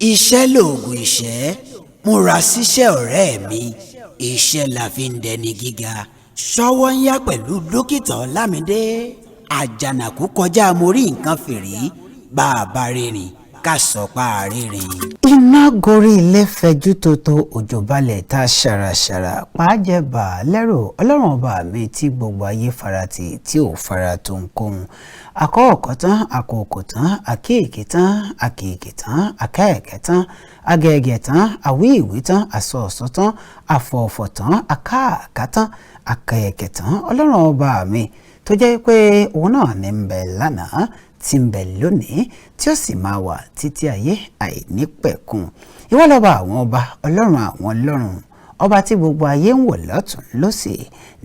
iṣẹ́ lóògùn ìṣẹ́ múra síṣẹ́ ọ̀rẹ́ mi iṣẹ́ la fi ń dẹni gíga ṣọ́wọ́nyá pẹ̀lú dókítà Ọlámidé àjànàkú kọjá mo rí nǹkan fìrí bá a bá rìnrìn ká sọ pa àrìnrìn. iná gorí ilé fẹjú tótó òjò balẹ̀ ta ṣàràṣàrà pàjẹ́bà lẹ́rù ọlọ́run ọba mi tí gbogbo ayé farati tí ò fara tó ń kóhun àkọ́ọ̀kọ́ tán àkókò tán àkéèké tán àkéèké tán àkẹ́ẹ̀kẹ́ tán agẹ́gẹ́ tán àwí ìwí tán àsọ̀ọ̀sọ̀ tán àfọ̀ọ̀fọ̀ tán àkáàká tán àkẹ́ẹ̀kẹ́ tán ọlọ́run ọba mi tó jẹ́ pé òun náà ní ń bẹ lánàá tí ń bẹ lónìí tí ó sì máa wà títí ayé àìnípẹ̀kun ìwọ lọ́ba àwọn ọba ọlọ́run àwọn ọlọ́run ọba tí gbogbo ayé ń wò lọ́tún lósì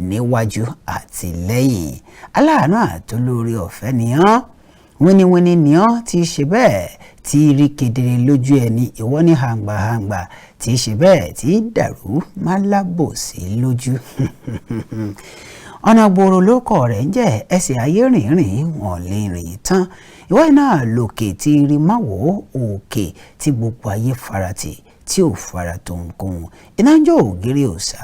níwájú àti lẹ́yìn aláàánú àtolórí ọ̀fẹ́ nìyàn wíníwíní nìyàn tí í ṣe bẹ́ẹ̀ tí rí kedere lójú ẹni ìwọ ní hangbahangba tí í ṣe bẹ́ẹ̀ tí dàrú má lábòsí lójú ọ̀nà gbòòrò ló kọ̀ rẹ̀ ń jẹ́ ẹsẹ̀ ayé rìnrìn wọn lè rìn tán ìwọ náà lòkè tí rí máwò òkè tí gbogbo ayé farati tí ò fara tó ń kóhun iná jó ògiri òòṣà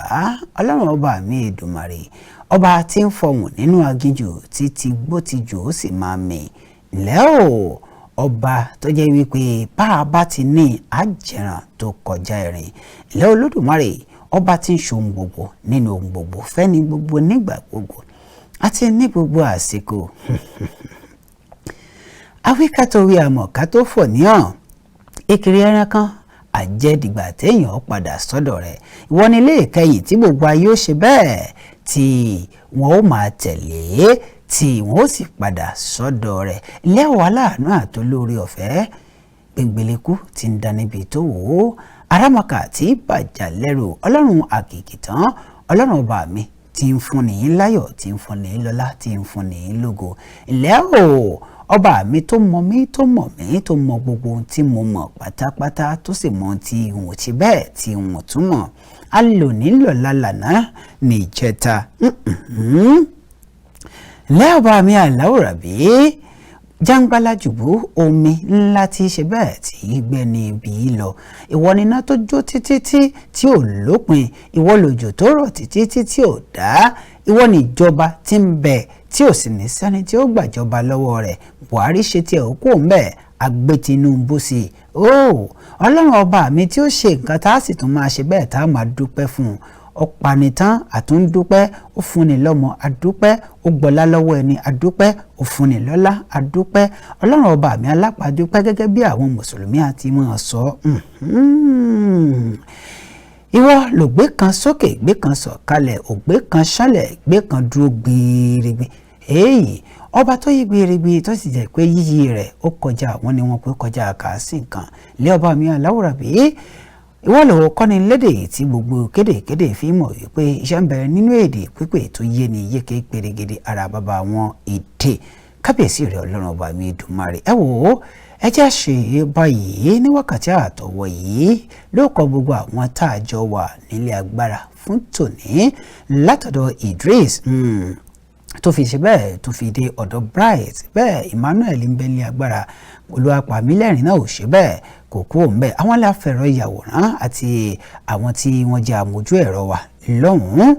ọlọ́run ọba mi Èdùmàrè ọba tí ń fọhùn nínú aginjù títí gbó ti jù ó sì máa mì ńlẹ́ o ọba tó jẹ́ wípé bá a bá ti ní àjẹràn tó kọjá ẹ̀rìn ńlẹ́ Olódùmarè ọba tí ń ṣohun gbogbo nínú ohun gbogbo fẹ́ni gbogbo nígbà gbogbo àti ní gbogbo àsìkò awíkàtòwí àmọ̀ ká tó fọ̀ níhàn èkìrì ẹran kan àjẹdìgbà téèyàn padà sọ́dọ̀ rẹ̀ ìwọ ni ilé ìkẹyìn tí gbogbo ayé ó ṣe bẹ́ẹ̀ tí wọn ó máa tẹ̀lé tí wọn ó sì padà sọ́dọ̀ rẹ̀ lẹ́wọ̀ aláàánú àtolórí ọ̀fẹ́ gbẹngbẹlẹ́kú ti ń dá níbi tó wò ó arámọ̀kà tí bàjá lẹ́rù ọlọ́run àkìkìtàn ọlọ́run ọba mi tí ń fúnni láyọ̀ tí ń fúnni lọ́lá tí ń fúnni lógo ilẹ̀ o ọba mi tó mọ mí tó mọ̀ mí tó mọ gbogbo ohun tí mo mọ̀ pátápátá tó sì mọ tí ìwọ̀n ti bẹ́ẹ̀ tí ìwọ̀n tún mọ̀ a lò nílò lálàná ní ìjẹta lẹ́ọ̀bá mi àláwòrán bí jàǹgbàlà jùbú omi ńlá tí í ṣe bẹ́ẹ̀ tí gbẹ́ni ibi lọ ìwọ níná tó jó títí tí ò lópin ìwọ lòjò tó rọ̀ títí tí ò dá ìwọ níjọba tí ń bẹ tí ò sì ní sẹ́ni tí ó gbàjọba lọ́wọ́ rẹ̀ Buhari ṣe tiẹ̀ ó kò ń bẹ̀ àgbé Tinubu sí i ọlọ́run ọba mi tí ó ṣe nǹkan tá a sì tún máa ṣe bẹ́ẹ̀ tá a máa dúpẹ́ fún un ọ̀pánitán àtúndúpẹ́ ó fúnni lọ́mọ adúpẹ́ ó gbọ́lá lọ́wọ́ ẹni adúpẹ́ ó fúnni lọ́lá adúpẹ́ ọlọ́run ọba mi alápàdúpẹ́ gẹ́gẹ́ bí àwọn mùsùlùmí àti mọ̀ sọ ìwọ lògbé kan sókè gbé kan sọ̀kalẹ̀ ògbé kan ṣánlẹ̀ gbé kan dúró gbèrègbè èyí ọba tó yí gbèrègbè tó sì jẹ́ pé yíyí rẹ̀ ó kọjá àwọn ni wọ́n pé kọjá kàásì nǹkan lé ọba mi aláwòrán bíi ìwọ lọ́wọ́ kọ́ni lédè tí gbogbo kédèkédè fi mọ̀ wípé iṣẹ́ ń bẹ̀rẹ̀ nínú èdè pípé tó yé ni yéké pérégede ara bàbá wọn èdè kábíyèsí rẹ̀ ọlọ́run ọba mi Èdùmàrè ẹ wò ó ẹ jẹ́ ṣe báyìí ní wákàtí àtọ̀wọ̀ yìí ló kọ gbogbo àwọn tá a jọ wà nílé agbára fún tòní látọ̀dọ̀ Idris tó fi ṣe bẹ́ẹ̀ tó fi dé ọ̀dọ̀ Bright bẹ́ẹ̀ Emmanuel ń bẹ ní agbára olùwàpàmílẹ́rìn náà ò ṣe bẹ́ẹ̀ kò kú òun bẹ́ẹ̀ àwọn aláfẹ̀rọ ìyàwòrán àti àwọn tí wọ́n jẹ́ àmójú ẹ̀rọ wa lọ́hùn-ún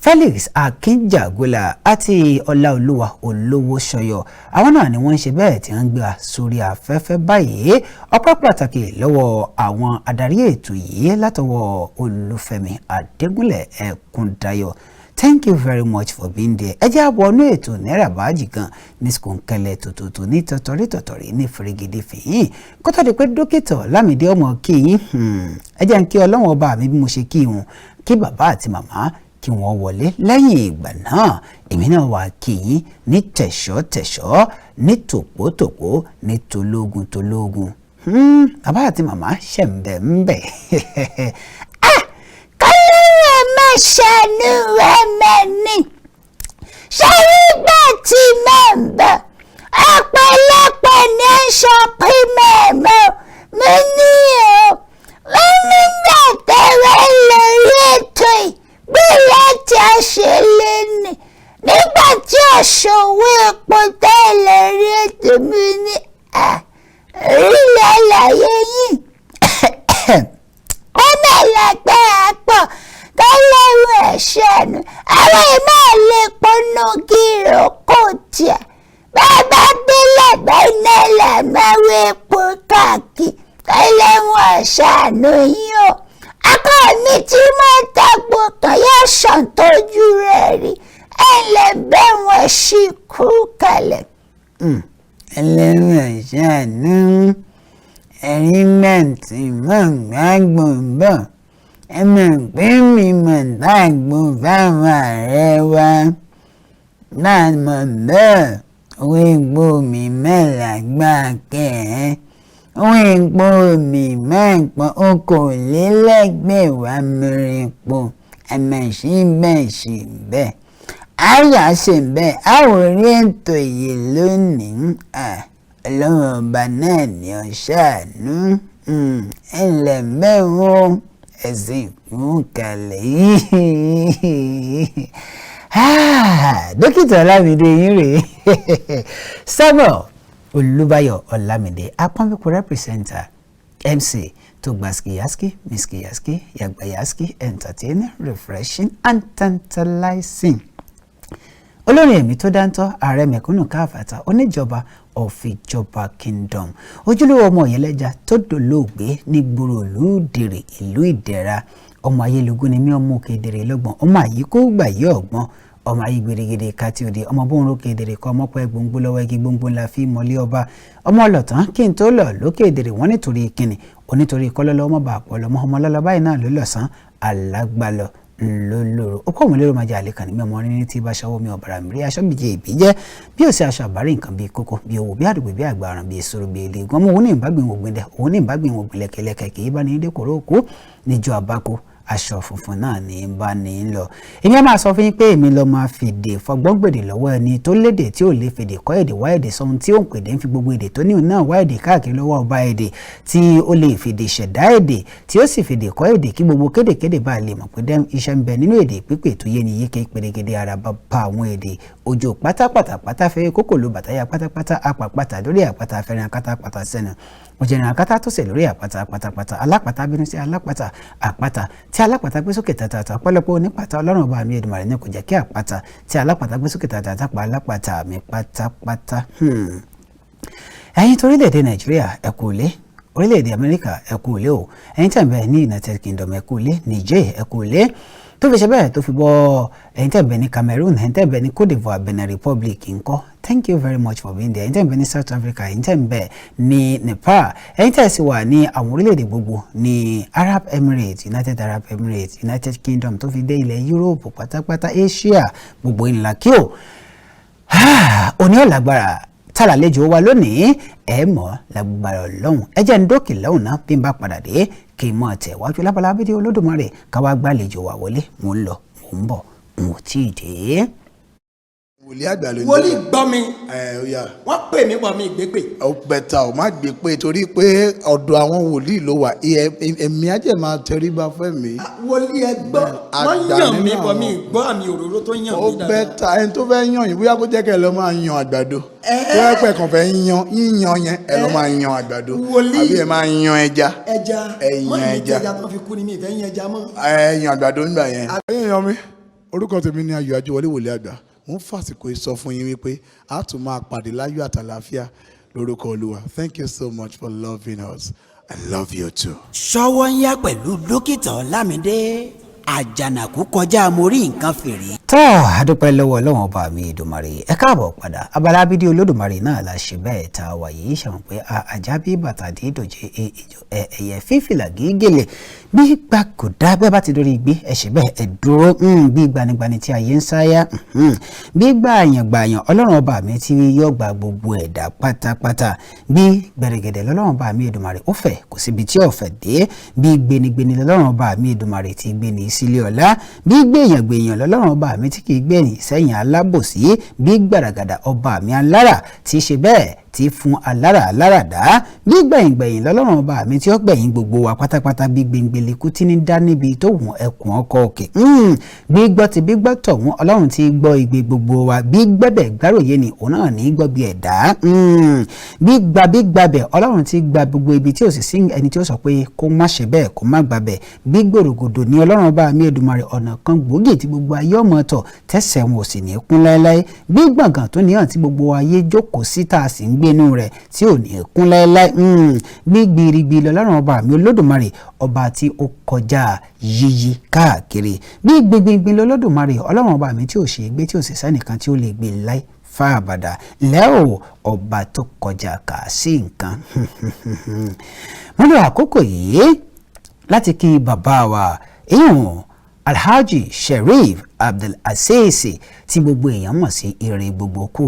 Felix Akínjàgólà àti Ọláolúwa olówó ṣọyọ àwọn náà ni wọ́n ń ṣe bẹ́ẹ̀ tí wọ́n ń gbé sórí afẹ́fẹ́ báyìí ọpẹ́ pàtàkì lọ́wọ́ àwọn adarí ètò yìí látọwọ́ Olúfẹ́mi Adégúnlẹ̀ Ẹ̀kúndayọ̀. Thank you very much for being there. ẹ jẹ́ àbọ̀ ọ̀nà ètò náírà báàjì kan ní skùnkẹ́lẹ̀ tòtòtò ní tọ̀tọ̀rí ní fèrègèdè fìyìn kó tó di pé dókítà Ọlámidé ọmọ kí yín ẹ jẹ́ ń kí ọlọ́wọ́n ọba mi bí mo ṣe kí wọn kí bàbá àti màmá kí wọ́n wọlé lẹ́yìn ìgbà náà èmi náà wà kí yín ní tẹ̀ṣọ́ ní tòpótòpó ní tológun bàbá àti màmá ṣẹ̀ ń bẹ̀ ṣàánú ẹ̀mẹ́ni ṣé nígbà tí mo ń bọ̀ ọ̀pọ̀lọpọ̀ ní aṣọ pímẹ́mọ́ mo ní o wọ́n nígbà tẹ́wọ́ lórí ètò ìgbéyà tí a ṣe lé ní nígbà tí òṣòwò epo tẹ́ lórí ètò mi ní orílẹ̀ àlàyé yìí lẹ́gbẹ́ àpọ̀ kọ́lẹ́wọ̀n ẹ̀ṣẹ̀nu àwọn ìmọ̀ lè pọnú gírò kò tiẹ̀ bàbá délẹ̀ gbẹ́nà làmáwé epo káàkiri kọ́lẹ́wọ̀n ẹ̀ṣẹ̀nu yìí o akọ mi tí mo dàgbò kan yóò ṣàn tójú rẹ̀ rí ẹ̀ lè bẹ́ wọn ṣì kú kalẹ̀. ẹlẹ́wọ̀n ẹ̀ṣẹ̀nu ẹ̀rín mẹ́ǹtì mọ̀ gbàgbọ́n bọ̀ ẹ mọ̀ pé mi mọ̀ dàgbò fáwọn ààrẹ wa náà mọ̀ bẹ́ẹ̀ owó egbò mi mẹ́la gbà kẹ́ ẹ́ owó egbò mi mẹ́pọ̀ okòólélẹ́gbẹ̀wá mẹ́rìnpọ̀ àmọ́ sí bẹ́ẹ̀ sí bẹ́ẹ̀ àyà ṣe bẹ́ẹ̀ àwọn orí ètò yìí lónìí ọlọ́run ọba náà ní ọ̀ṣàánú ẹ̀lẹ́ mẹ́wọ́ ẹ̀sìn kún kalẹ̀ dókítà Ọlámídé yín rèé Samuel Olúbáyọ̀ Ọlámídé apọ́nbípo representer MC tó gba skiyaski miskiyaski yagbayaski entertaining refreshing and tantalizing olórin ẹ̀mí tó dáńtọ́ ààrẹ mẹ̀kúnnù káfàtà oníjọba ọ̀fìjọba kingdom ojúlówó ọmọ ìyẹlẹ́jà tó dolóògbé ní gbòòrò olùdèrè ìlú ìdẹ̀ra ọmọ ayélujára ni mí ọmọ òkèdèrè lọ́gbọ̀n ọmọ àyíkó gbàyé ọ̀gbọ́n ọmọ ayé gbèrègèdè kàtí òde ọmọ bóun rókè èdèrè kọ ọmọ pẹ gbòǹgbò lọ́wọ́ igi gbòǹgbò ńlá fi mọlé ọba ọmọ ọlọtàn kí n tó lọ lókè èdèrè wọn nítorí kíni onítorí kọlọlọ ọmọ bàpọ̀ lọmọ ọmọ lọlọ báyìí náà ló lọ̀sán alágbálọ ńlọlọrọ ó kọ́ òun lérò máa jẹ́ àlékàn ní mẹ́mọ́ rí ní tí bá ṣọwọ́ mi ọ̀bàrà mi rí aṣọ bìjẹ́ ìbíjẹ́ bí ó sì aṣọ àbárí nǹkan bíi kókó bíi owó bí àdùgbò bí àgbàràn bíi èso bíi èlé gan mọ́ òun ní ìbágbìn ògbìn dẹ òun ní ìbágbìn ògbìn lẹ́kẹ̀lẹ́kẹ̀ kì í bá ní ilé kòró òkú níjọ́ àbákò aṣọ funfun náà ní bá ní lọ èmi á máa sọ fún yín pé èmi lọ máa fèdè fọgbọ́ngbèdè lọ́wọ́ ẹni tó lédè tí ò lè fèdè kọ́ èdè wá èdè sọ ohun tí òun pèdè ń fi gbogbo èdè tó níhùn náà wá èdè káàkiri lọ́wọ́ ọba èdè tí ó lè fèdè ṣẹ̀dá èdè tí ó sì fèdè kọ́ èdè kí gbogbo kédèkédè bá lè mọ̀ pé iṣẹ́ ń bẹ nínú èdè pípé tó yé ni yéké pèrègèdè ara bá àwọn èdè òjò pátápátá fẹ́ kókò ló bàtáyà pátápátá apàpátá lórí àpáta fẹ́ràn akátá sẹ́nu òjìrìn àkátá tó sẹ̀ lórí àpáta pátápátá alápàtà bínú sí alápàtà àpáta tí alápàtà gbé sókè tàtàtà ọ̀pọ̀lọpọ̀ onípàtà ọlọ́run ọba mi Èdùmàrè ní kò jẹ́ kí àpáta tí alápàtà gbé sókè tàtàtà pa alápàtà mi pátápátá. ẹ̀yin torílẹ̀-èdè Nàìjíríà ẹ kú ilé orílẹ̀-èdè Amẹ́ríkà ẹ kú ilé o ẹ̀yin tẹ̀ ń bẹ ní United Kingdom ẹ kú ilé Niger ẹ kú ilé tó fi ṣe bẹ́ẹ̀ tó fi bọ́ ẹ̀yin tẹ̀ ń bẹ ní Cameroon ẹ̀yin tẹ̀ ń bẹ ní Cote d'Ivoire Benin Republic ńkọ́ thank you very much for being there ẹ̀yin tẹ̀ ń bẹ ní South Africa ẹ̀yin tẹ̀ ń bẹ ní Nepal ẹ̀yin tẹ̀ sì wà ní àwọn orílẹ̀-èdè gbogbo ní Arab Emirates United Arab Emirates United Kingdom tó fi dé ilẹ̀ Europe pátápátá Asia gbogbo ńlá kí o òní ọ̀làgbára tàlàlejò wa lónìí ẹ mọ̀ lágbára Ọlọ́run ẹ jẹ́ ń dókè lọ́hùn náà bí n bá padà dé kí n mọ̀ tẹ̀ wájú lábala abídí Olódùmarè káwá gbàlejò wa wọlé mò ń lọ mò ń bọ̀ mò tí ì dé. wòlíì àgbà ló ń wòlíì gbọ́ mi oya wọ́n pè mí bọ̀ mi ìgbépè. ó bẹ̀tà ó má gbé pé torí pé ọ̀dọ̀ àwọn wòlíì ló wà ẹ̀mí ajẹ́ máa tẹríba fẹ́ mi. wòlíì ẹ gbọ́ wọ́n yàn mí bọ̀ mi gbọ́ àmì òróró tó yàn mí dáadáa. ó bẹ̀tà ẹni tó fẹ́ yàn yín bóyá kó jẹ́ kẹ́ ẹ lọ́ máa yan àgbàdo tó yẹ pẹ́ kàn fẹ́ yíyan yẹn ẹ lọ́ máa yan àgbàdo àbí ẹ máa yan ẹja mọ́ ẹja tó fi kú ni mi ìfẹ́ yan ẹja mọ́. ẹ yan àgbàdo nígbà yẹn. ẹ̀yin yan mi orúkọ tèmi ni Ayọ̀ Ajíwọlé wòlíì àgbà mo ń fàsìkò sọ fún yín wípé a tún máa pàdé láyọ̀ àtàlàáfíà lórúkọ Olúwa. Thank you so much for loving us. I love you too. Ṣówónyá pẹ̀lú dókítà Ọlámídé àjànàkú kọjá mo rí nǹkan fèrè. tọ́ àdúpẹ́ lọ́wọ́ Ọlọ́run ọba mi Èdùmàrè ẹ káàbọ̀ padà abala abídí Olódùmarè náà la ṣe bẹ́ẹ̀ ta wà yìí ṣàwọn pé ajá bí bàtà dídòjé ẹ̀yẹ fífìlà gígèlè bí gbàgòdà bẹ́ẹ̀ bá ti dórí gbé ẹ ṣe bẹ́ẹ̀ ẹ dúró bí gbanigbani tí ayé ń sáyà bí gbàyàn Ọlọ́run ọba mi tí yóò gba gbogbo ẹ̀dá pátápátá bí gbẹ̀rẹ̀gẹ̀dẹ̀ lọ́lọ́run ọba mi Èdùmàrè ó fẹ̀ kò síbi tí ó fẹ̀ dé bí gbenigbeni lọ́lọ́run ọba mi Èdùmàrè ti gbeni sílé ọ̀la bí gbèyàn lọ́lọ́run ọba mi tí kì í gbẹ̀yìn sẹ́yìn alábòsí bí gbàràgàdà ọba mi alára tí í ṣe bẹ́ẹ̀ tí fún alára dá bí gbẹ̀yìn lọ́lọ́run ọba mi tí ó gbẹ̀yìn gbogbo wa pátápátá bí gbẹ̀ngbẹ̀lẹ̀kú tí ní dá níbi tó wùn ẹkùn ọkọ̀ òkè bí gbọ́ ti bí gbọ́ tọ̀hún ọlọ́run ti gbọ́ igbe gbogbo wa bí gbẹ́bẹ̀ gbáròyé ni òun náà ní gbọ́ bí ẹ̀dá bí gbàbẹ̀ ọlọ́run ti gba gbogbo ibi tí ò sì sí ẹni tí ó sọ pé kó má ṣe bẹ́ẹ̀ kó má gbàbẹ̀ bí gbòrògbòdò ní ọlọ́run ọba mi Èdùmàrè ọ̀nà kan gbòógì tí gbogbo ayé ọmọ tọ̀ tẹ̀sẹ̀ wọn ò sì ní kún láéláé bí gbọ̀ngàn tó níyàn tí gbogbo ayé jókòó sí tá a sì ń gbénú rẹ̀ tí ò ní kún láéláé bí gbìrìgbì lọ́lọ́run ọba mi Olódùmarè ọba tí ó kọjá yíyí káàkiri bí gbìngbìn lọ́lọ́dùmarè ọlọ́run ọba mi tí ò ṣe gbé tí ò sì sẹ́nìkan tí ó lè gbé láì fáàbàdà lẹ́ò ọba tó kọjá kà sí nǹkan. mo lo àkókò yìí láti kí bàbá wa ìyún Alhaji Sheriff Abdulaziz tí gbogbo èèyàn mọ̀ sí ire gbogbo kú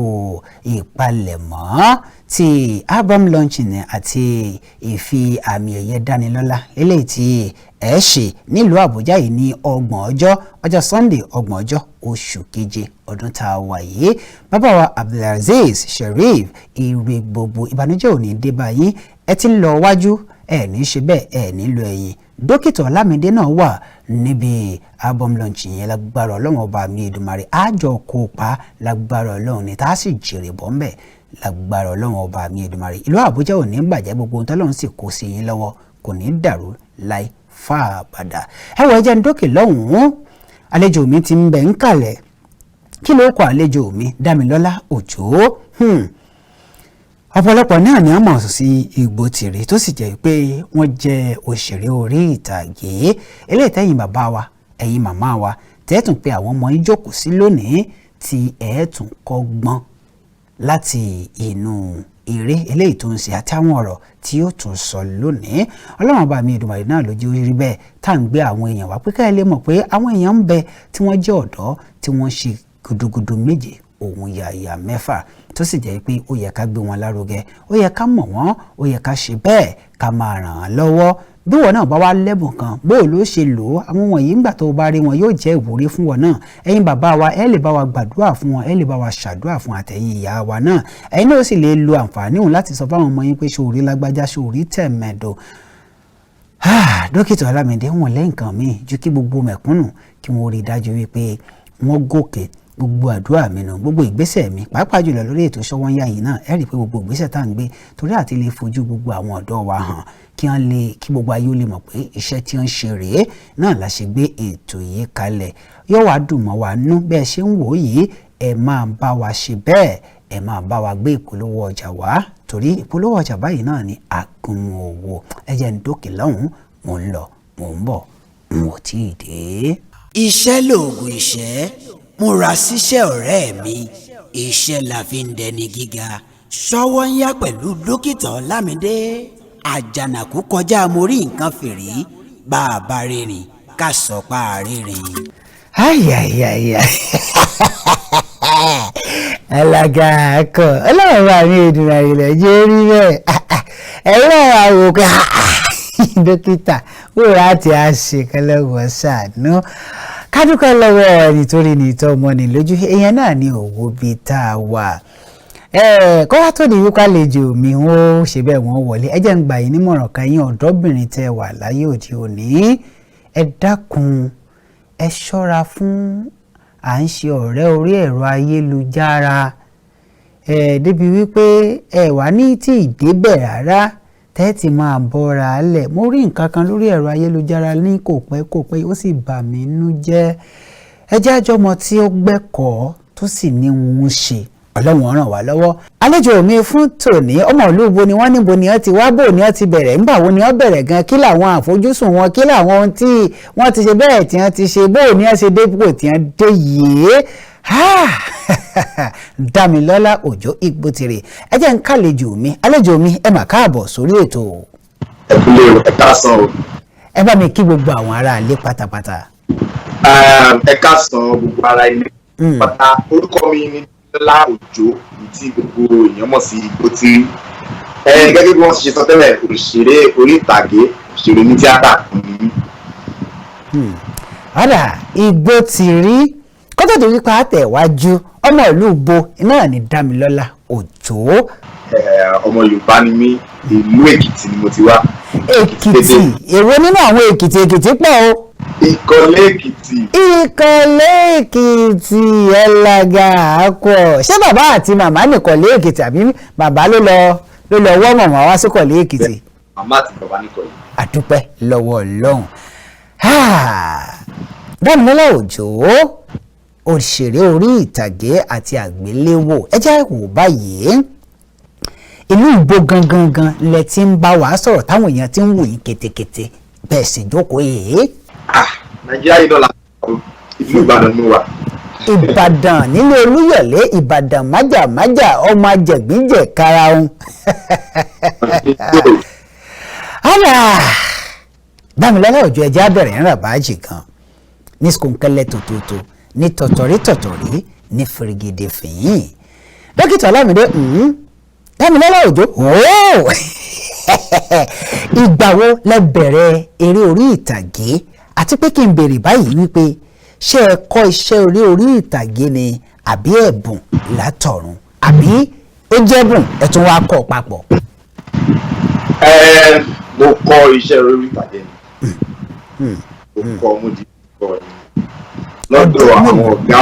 ìpalẹ̀mọ́ ti album launching àti ìfi àmì ẹ̀yẹ dánilọ́lá eléyìí tí ẹ ṣe nílùú Àbújá yìí ní ọjọ́ Sunday 30 oṣù keje ọdún tá a wà yìí bàbá wa Abdulaziz Sheriff ire gbogbo ìbànújẹ́ ò ní dé báyìí ẹ ti ń lọ wájú ẹ ní ṣe bẹ́ẹ̀ ẹ ní lọ ẹ̀yìn Dókítà Ọlámídé náà wà níbi album launch yẹn lágbára Ọlọ́run ọba mi Èdùmàrè àjọ kópa lágbára Ọlọ́run ní tá a sì jèrè bọ́ ńbẹ̀ lágbára Ọlọ́run ọba mi Èdùmàrè ìlú Àbújá ò ní bàjẹ́ gbogbo ohun tọ́lọ́run sì kó sí yín lọ́wọ́ kò ní dàrú láì fàbàdà ẹwọ ẹjẹ ń dókè lọ́hùn-ún àlejò mi ti ń bẹ ń kalẹ̀ kí ló kọ àlejò mi Dámilọ́lá Òjó ọ̀pọ̀lọpọ̀ náà ni a mọ̀ sí IGBO'TIRI tó sì jẹ́ pé wọ́n jẹ́ òṣèré orí ìtàgé eléyìí tẹ́yìn bàbá wa ẹ̀yin màmá wa tẹ́ẹ̀tún pé àwọn ọmọ yín jókòó sí lónìí tí ẹ̀ẹ́tún kọ́gbọ́n láti inú eré eléyìí tó ń ṣe àti àwọn ọ̀rọ̀ tí ó tún sọ lónìí Ọlọ́run bá mi Èdùmàrè náà lójú rí bẹ́ẹ̀ tá à ń gbé àwọn èèyàn wá pé káyọ̀ lè mọ̀ pé àwọn èèyàn ń bẹ tí wọ́n jẹ́ ọ̀dọ́ tí wọ́n ṣe gudugudu méje ohun yàyà mẹ́fà tó sì jẹ́ pé ó yẹ ká gbé wọn lárugẹ ó yẹ ká mọ̀ wọ́n ó yẹ ká ṣe bẹ́ẹ̀ ká máa ràn án lọ́wọ́ bí wọn náà bá wá lẹ́bùn kan bóò ló ṣe lò ó àwọn wọ̀nyí ńgbà tó bá rí wọn yóò jẹ́ ìwúrí fún wọn náà ẹ̀yin bàbá wa ẹ lè bá wa gbàdúrà fún wọn ẹ lè bá wa ṣàdúrà fún àtẹ̀yìn ìyá wa náà ẹ̀yin náà sì lè lo àǹfààní òun láti sọ fáwọn ọmọ yín pé ṣòrí lágbájá ṣòrí tẹ̀mẹ̀dọ̀ Dókítà Ọlámídé wọn lẹ́yìn kan míì ju kí gbogbo mẹ̀kúnnù kí wọ́n rí i dájú wípé wọ́n gòkè gbogbo àdúrà mi nù gbogbo ìgbésẹ̀ mi pàápàá jùlọ lórí ètò Sówónyá yìí náà ẹ rí i pé gbogbo ìgbésẹ̀ tá à ń gbé torí àti lè fojú gbogbo àwọn ọ̀dọ́ wa hàn kí gbogbo ayé ó lè mọ̀ pé iṣẹ́ tí wọ́n ń ṣe rèé náà la ṣe gbé ètò yìí kalẹ̀ yóò wá dùn mọ́ wa nú bẹ́ẹ̀ ṣe ń wò ó yìí ẹ máa bá wa ṣe bẹ́ẹ̀ ẹ máa bá wa gbé ìpolówó ọjà wá torí ìpolówó ọjà báyìí náà ni àgùnmu òwò ẹ jẹ́ ń dókè lọ́hùn-ún mò ń lọ mò ń bọ̀ n ò tí ì dé. iṣẹ́ lòògùn ìṣẹ́ múra síṣẹ́ ọ̀rẹ́ mi iṣẹ́ la fi ń dẹni gíga Sówónyá pẹ̀lú Dókítà Ọlámídé àjànàkú kọjá mo rí nǹkan fìrí bá a bá rìnrìn ká sọ pa àrìnrìn. ayayaya alága akọ Ọlọ́run bá mi Èdùmàrè rẹ̀ jẹ́ rí bẹ́ẹ̀ ẹ̀rọ àwòkọ́ dókítà wúrà àti àṣekẹ́lẹ́wọ̀ ṣàánú kádùkọ́ lọ́wọ́ nítorí ní ìtọ́ ọmọ ní lójú èèyàn náà ní òwò bíi tá a wà kọ́ wá tó di wípé àlejò mi wọ́n ṣe bẹ́ẹ̀ wọ́n wọlé ẹ jẹ́ ń gbà yín nímọ̀ràn kan yín ọ̀dọ́bìnrin tẹ́ wà láyé òde òní ẹ dákun ẹ ṣọ́ra fún à ń ṣe ọ̀rẹ́ orí ẹ̀rọ ayélujára débi wípé ẹ wà ní tí ì débẹ̀ rárá tẹ́tì máa bọ́ra lẹ̀ mo rí nǹkan kan lórí ẹ̀rọ ayélujára ní kò pẹ́ ó sì bà mí nú jẹ́ ẹ jẹ́ àjọmọ tí ó gbẹ́kọ̀ọ́ tó sì ní òun ṣe Ọlọ́run ràn wá lọ́wọ́. àlejò mi fún tòní ọmọ olúbo ni wọ́n níbo ni wọ́n ti wá bò ni wọ́n ti bẹ̀rẹ̀ ńgbà wo ni wọ́n bẹ̀rẹ̀ gan kí làwọn àfojúsùn wọn kí làwọn ohun tí wọ́n ti ṣe bẹ́ẹ̀ tí wọ́n ti ṣe bó ni wọ́n ṣe dépò tí wọ́n dé yìí. Dámilọ́lá Òjó IGBO'TIRI ẹ jẹ́ ń kàlejò mi àlejò mi ẹ mà káàbọ̀ sórí ètò. ẹ kúlẹ̀ ẹ káàsán o. ẹ bá mi kí gbogbo àwọn ará ilé pátápátá. ẹ káàsán gbogbo ará ilé pátá orúkọ mi ni Dámilọ́lá Òjó tí gbogbo èèyàn mọ̀ sí IGBO'TIRI gẹ́gẹ́ bí wọ́n ti ṣe sọ tẹ́lẹ̀ òṣèré orí ìtàgé òṣèré ní tíátà kan ní. ọ̀dà IGBO'TIRI kó tó di wípé àtẹ̀wájú ọmọ ìlú bo náà ni Dámilọ́lá Òjó. Ọmọ Yorùbá ni mí, ìlú Èkìtì ni mo ti wá. Èkìtì èwo nínú àwọn Èkìtì pọ̀ o. Ìkọ̀lé Èkìtì. Ìkọ̀lé Èkìtì ẹlẹ́gà àkọ́. Ṣé bàbá àti màmá ní Ìkọ̀lé Èkìtì àbí bàbá ló lọ wọ́ màmá wá sí Ìkọ̀lé Èkìtì? Màmá àti bàbá ní Ìkọ̀lé. Àdúpẹ́ lọ́wọ́ Ọlọ́run. Dámilọ́lá Òjó, òṣèré orí ìtàgé àti àgbéléwò. Ẹ jẹ́ wò báyìí. Ìlú Ìgbò gangan lẹ ti ń bá wa sọ̀rọ̀ táwọn èèyàn ti ń wò yín ketekete bẹ́ẹ̀ sì jókòó yìí. Nàìjíríà yìí lọ́la ìlú Ìbàdàn ló wà. Ìbàdàn nílé Olúyọ̀lé, Ìbàdàn májàmájà ọmọ ajẹ̀gbíjẹ̀ karahun. Dámilọ́lá Òjó ẹja bẹ̀rẹ̀ ń rà báàjì gan ní skunkẹ́lẹ́ tòtótó ní tọ̀tọ̀rí ní fèrègèdè fìyìn. Dókítà Ọlámídé Dámilọ́lá Òjó ìgbà wo lẹ bẹ̀rẹ̀ eré orí ìtàgé àti pé kí n béèrè báyìí wípé ṣé ẹ kọ́ iṣẹ́ orí ìtàgé ni àbí ẹ̀bùn látọ̀run àbí ó jẹ́bùn ẹ tún wá kọ́ papọ̀. Mo kọ́ iṣẹ́ orí ìtàgé ni mo kọ́ mo di kọ́ ni lọ́dọ̀ àwọn ọ̀gá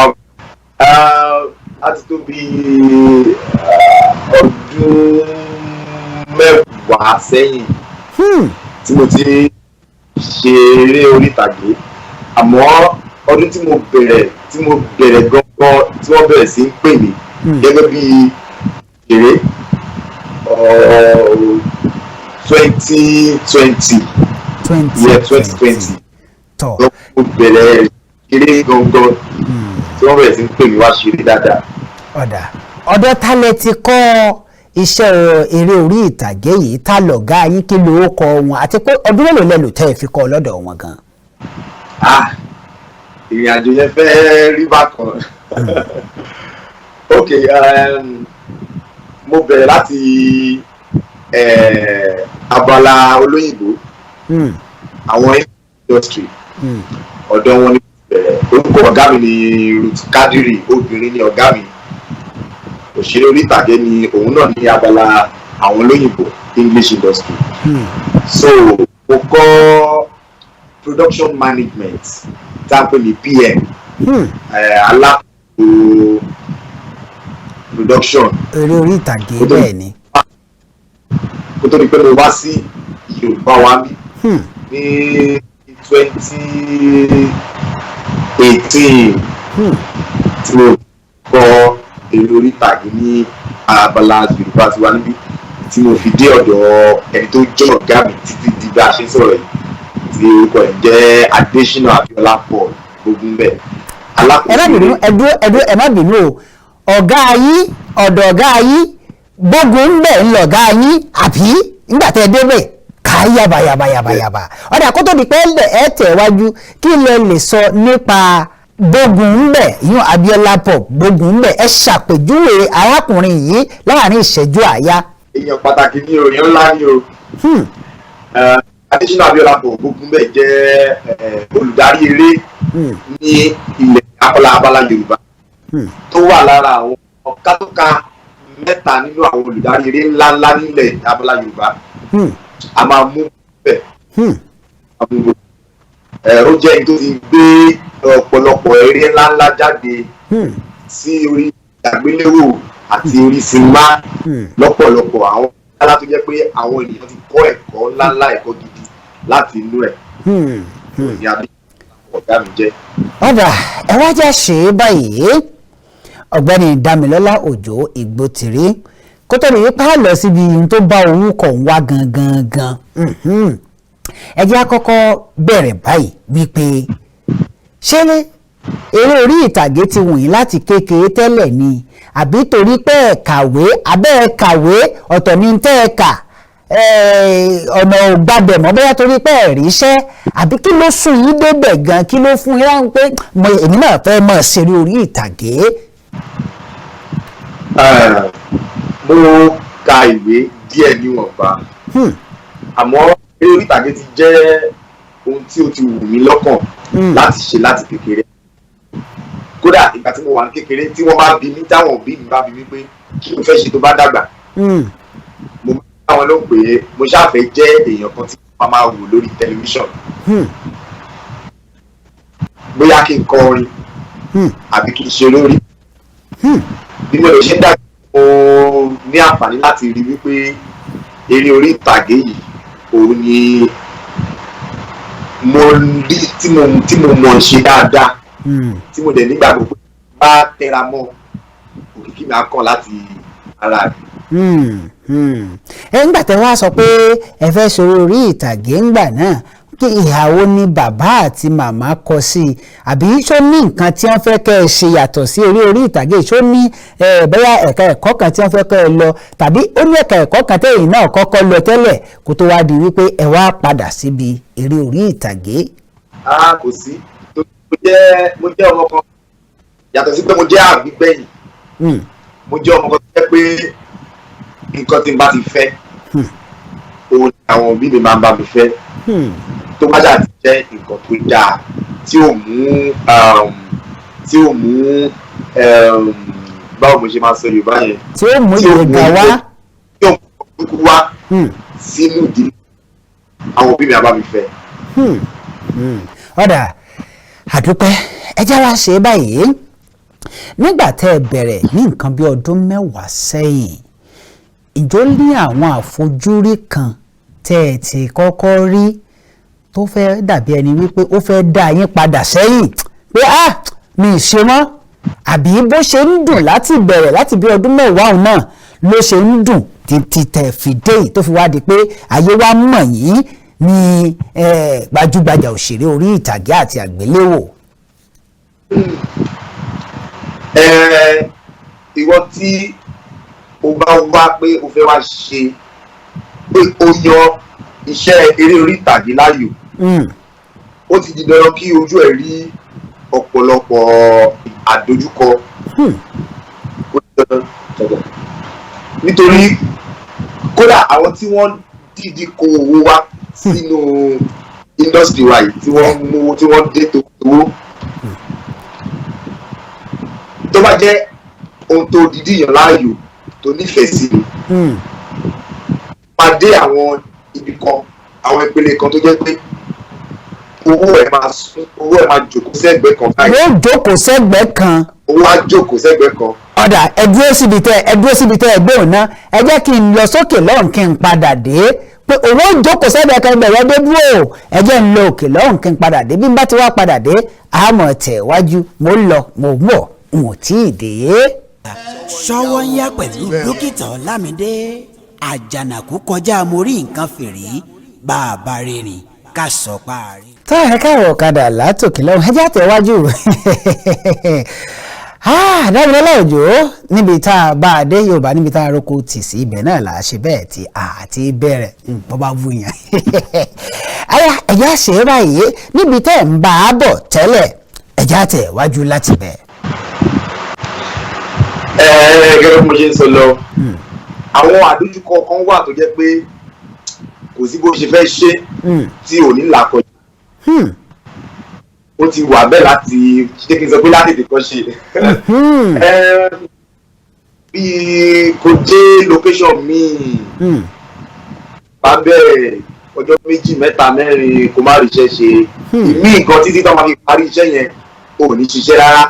láti tó bí ọdún mẹ́wàá sẹ́yìn tí mo ti ṣe eré orí ìtàgé, àmọ́ ọdún tí mo bẹ̀rẹ̀ gangan tí wọ́n bẹ̀rẹ̀ sí ń pè mí gẹ́gẹ́ bí eré 2020 mo bẹ̀rẹ̀ eré gangan tí wọ́n bẹ̀rẹ̀ sí ń pè mí wá ṣeré dáadáa. ọ̀dọ̀ tálẹ̀ ti kọ́ iṣẹ́ eré orí ìtàgé yìí, tá lọ̀gá yín, kí ló kọ wọn àti pé ọdún mélòó lẹ́lò tẹ́ ẹ fi kọ́ lọ́dọ̀ wọn gan. ìrìn àjò yẹn fẹ́ rí bákan. Ok, mo bẹ̀rẹ̀ láti abala olóyìnbó àwọn industry ọ̀dọ̀ wọn ni bẹ̀rẹ̀. Orúkọ ọ̀gá mi ni Ruth Kadiri, obìnrin ni ọ̀gá mi. Òṣèré orí ìtàgé ni òun náà ní abala àwọn olóyìnbó English industry. So mo kọ́ production management tí a ń pè ní PM, alákòóso production eré orí ìtàgé bẹ́ẹ̀ ni. kó tó di pé mo wá sí Yorùbá wa ní 2018 tí mo kọ́ eré orí ìtàgé ní abala Yorùbá ti wá níbí tí mo fi dé ọ̀dọ̀ ẹni tó jẹ́ ọ̀gá mi títí di bá a ṣe sọ̀rọ̀ yìí, tí orúkọ ẹ̀ jẹ́ Adésínà Abíọ́lá Paul Gbógunbẹ̀. ẹ má bínú o, ọ̀gá yín ọ̀dọ̀ ọ̀gá yín Gbógunbẹ̀ ń lọ̀gá yín àbí nígbà tẹ́ ẹ débẹ̀ ká yàbàyàbàyàbà. ọ̀dà kó tó di pé ẹ tẹ̀ wájú, kí lẹ lè sọ nípa Gbógunbẹ̀ yún Abíọ́lá Paul Gbógunbẹ̀? ẹ ṣàpèjúwe arákùnrin yìí láàrin ìṣẹ́jú àáyá. Èèyàn pàtàkì ní òyìn ńlá ni o. Adésínà Abíọ́lá Paul Gbógunbẹ̀ jẹ́ olùdarí eré ní ilẹ̀ abala Yorùbá tó wà lára àwọn ọ̀kátọ́ka mẹ́ta nínú àwọn olùdarí eré ńláńlá nílẹ̀ abala Yorùbá. A máa mú bẹ́ẹ̀ ó jẹ́ ẹni tó ti gbé ọ̀pọ̀lọpọ̀ eré ńláńlá jáde sí orí àgbéléwò àti orí sinimá lọ́pọ̀lọpọ̀ àwọn ńláńlá tó jẹ́ pé àwọn ènìyàn ti kọ́ ẹ̀kọ́ ńláńlá, ẹ̀kọ́ gidi láti inú ẹ̀. Ní Abíọ́lá ọ̀gá mi jẹ́. ọ̀dà ẹ wá jẹ́ ṣe é báyìí, ọ̀gbẹ́ni Dámilọ́lá Òjó Ìgbòtìrí, kó tó lè pa á lọ síbi ohun tó bá orúkọ ń wá gangan. Ẹ jẹ́ àkọ́kọ́ bẹ̀rẹ̀ báyìí wípé ṣé eré orí ìtàgé ti wù yín láti kékeré tẹ́lẹ̀ ni àbí torí pé ẹ kàwé abẹ́ ẹ kàwé ọ̀tọ̀ ní tẹ́ ẹ kà ọ̀nà ògbàbẹ̀ mọ́ bóyá torí pé ẹ ríṣẹ́ àbí kí ló sún yín débẹ̀ gan, kí ló fún yín láwọn pé èmi náà fẹ́ mọ̀ ṣeré orí ìtàgé? Mo ka ìwé díẹ̀ níwọ̀nba, àmọ́ eré orí ìtàgé ti jẹ́ ohun tí ó ti wù mí lọ́kàn láti ṣe láti kékeré. kódà ìgbà tí mo wà ní kékeré tí wọ́n bá bí mi táwọn òbí mi bá bí mi pé kí ló fẹ́ ṣe tó bá dàgbà mo máa wọn ló pè é mo ṣàfẹ́ jẹ́ èèyàn kan tí wọ́n máa wò lórí tẹlifíṣàn bóyá kí n kọ orin àbí kí n ṣe lórí bí mo lè ṣe ń dàgbà mo ní àǹfààní láti rí wípé eré orí ìtàgé yìí òun ni mo rí tí mo mọ̀ ṣe dáadáa tí mo dẹ̀ nígbàgbọ́ pé bá tẹra mọ́ òkìkí mi á kàn láti ara rẹ̀. ńgbà tẹ́ wá sọ pé ẹ fẹ́ ṣeré orí ìtàgé ńgbà náà kí ìhàwó ni bàbá àti màmá kọ sí i àbí ṣó ní nǹkan tí wọ́n fẹ́ kẹ́ ẹ ṣe yàtọ̀ sí eré orí ìtàgé ṣó ní bóyá ẹ̀ka ẹ̀kọ́ kan tí wọ́n fẹ́ kẹ́ ẹ lọ tàbí ó ní ẹ̀ka ẹ̀kọ́ kan tẹ́yìn náà kọ́kọ́ lọ tẹ́lẹ̀ kó tó wá di wípé ẹ wá padà síbi eré orí ìtàgé. kò sí mo jẹ́ ọmọ kan yàtọ̀ sí pé mo jẹ́ àbígbẹ̀yìn mo jẹ́ ọmọ kan tó jẹ́ pé nǹkan tí n bá ti fẹ́ òun ni àwọn òbí mi máa ń bá mi fẹ́ tó bá jà ti jẹ́ nǹkan tó dáa tí ò mú báwo mo ṣe máa sọ Yorùbá yẹn tí ó mú ìrògà wá tí ó mú ìrògà wá sínú ìdílé àwọn òbí mi á bá mi fẹ́. ọ̀dà àdúpẹ́ ẹ jẹ́ wá ṣe báyìí nígbà tẹ́ ẹ bẹ̀rẹ̀ ní nǹkan bí ọdún 10 sẹ́yìn ìjọ ní àwọn àfojúrí kan tẹ́ ẹ ti kọ́kọ́ rí tó fẹ́ dàbí ẹni wípé ó fẹ́ dá yín padà sẹ́yìn pé mi ì ṣe mọ́ àbí bó ṣe ń dùn láti bẹ̀rẹ̀ láti bí ọdún 10 náà ló ṣe ń dùn títí tẹ̀ fi dé yìí tó fi wá di pé ayé wa mọ̀ yín ní gbajúgbajà òṣèré orí ìtàgé àti àgbéléwò. ìwọ tí o bá wá pé o fẹ́ wá ṣe pé o yan iṣẹ́ eré orí ìtàgé láàyò ó ti di dandan kí ojú ẹ̀ rí ọ̀pọ̀lọpọ̀ àdójúkọ nítorí kódà àwọn tí wọ́n dìídì kó owó wá sínú industry wa yìí tí wọ́n dé tó owó tó bá jẹ́ ohun tó dìídì yàn láàyò tó nífẹ̀ẹ́ sí i pàdé àwọn ibì kan àwọn ìpele kan tó jẹ́ pé owó ẹ̀ máa jókòó sẹ́gbẹ̀ẹ́ kan báyìí. yóò jókòó sẹ́gbẹ̀ẹ́ kan. owó á jókòó sẹ́gbẹ̀ẹ́ kan. ọ̀dà ẹ dúró síbi tẹ́ ẹ gbóhùn náà ẹ jẹ́ kí n lọ sókè lọ́hùn kí n padà dé pé owó jókòó sẹ́gbẹ̀ẹ́ kan bẹ̀rẹ̀ dé dúró ẹ jẹ́ n lọ òkè lọ́hùn kí n padà dé bí n bá ti wá padà dé àmọ̀ tẹ̀ wájú mo ń lọ mo ń bọ̀ n ò tí ì dé. Ṣówónyá pẹ̀lú dókítà Ọlámidé àjànàkú kọjá mo rí nǹkan fìrí bá a bá rìnrìn ká sọ parí. tó ẹ káàrọ̀ ọ̀kadà látòkè lọ́hùn ẹ jẹ́ àtẹ̀wájú Dámilọ́lá Òjó níbi tá a bá a dé Yorùbá níbi tá a roko tì sí ibẹ̀ náà là á ṣe bẹ́ẹ̀ tí a ti bẹ̀rẹ̀ bọ́ bá wù yàn. ẹ̀jẹ̀ àṣẹ báyìí níbi tẹ́ ẹ̀ ń bá a bọ̀ tẹ́lẹ̀ ẹ̀jẹ̀ àtẹ̀wájú láti bẹ̀. gẹ́gẹ́ bí mo ṣe ń sọ lọ àwọn àdójúkọ kan wà tó jẹ́ pé kò sí bó ṣe fẹ́ ṣe tí ò ní là kọjá ó ti wà bẹ́ẹ̀ láti ṣé kí n sọ pé láti tètè kọ́ ṣe bí kò dé location míì bá bẹ̀rẹ̀ ọjọ́ 2, 3, 4 kó má rí iṣẹ́ ṣe ìmí nǹkan títí tó máa fi parí iṣẹ́ yẹn ò ní ṣiṣẹ́ rárá